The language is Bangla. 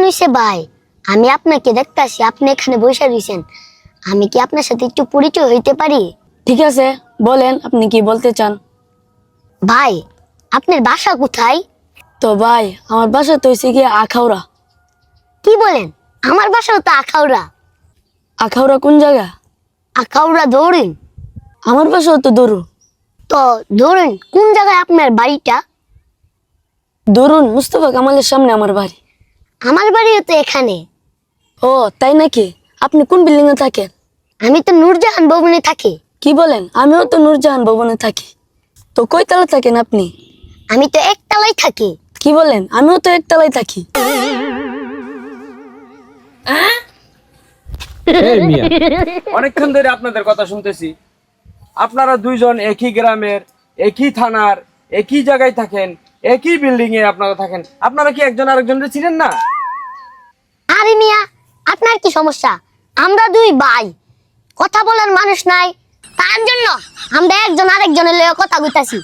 হইছে ভাই, আমি আপনাকে দেখতাছি আপনি এখানে বসে রইছেন। আমি কি আপনার সাথে একটু পরিচয় হইতে পারি? ঠিক আছে, বলেন আপনি কি বলতে চান। ভাই, আপনার বাসা কোথায়? তো ভাই, আমার বাসা তো হয়েছে গিয়ে আখাউড়া। কি বলেন? আমার বাসাও তো আখাউড়া। আখাউড়া কোন জায়গা? আখাউড়া দৌড়িন। আমার বাসাও তো দরুন। তো দৌড়িন কোন জায়গায় আপনার বাড়িটা? দরুন মুস্তফা কামালের সামনে আমার বাড়ি। আমার বাড়িও তো এখানে। ও তাই নাকি? আপনি কোন বিল্ডিং এ থাকেন? আমি তো নূরজাহান ভবনে থাকি। কি বলেন? আমিও তো নূরজাহান ভবনে থাকি। তো কয়তলা থাকেন আপনি? আমি তো একতলায় থাকি। কি বলেন? আমিও তো একতলায় থাকি। এই মিয়া, অনেকক্ষণ ধরে আপনাদের কথা শুনতেছি। আপনারা দুইজন একই গ্রামের, একই থানার, একই জায়গায় থাকেন, একই বিল্ডিং এ আপনারা থাকেন। আপনারা কি একজন আরেকজনকে চিনেন না? আরে মিয়া, আপনার কি সমস্যা? আমরা দুই ভাই, কথা বলার মানুষ নাই, তার জন্য আমরা একজন আরেকজনের লগে কথা কইতাছি।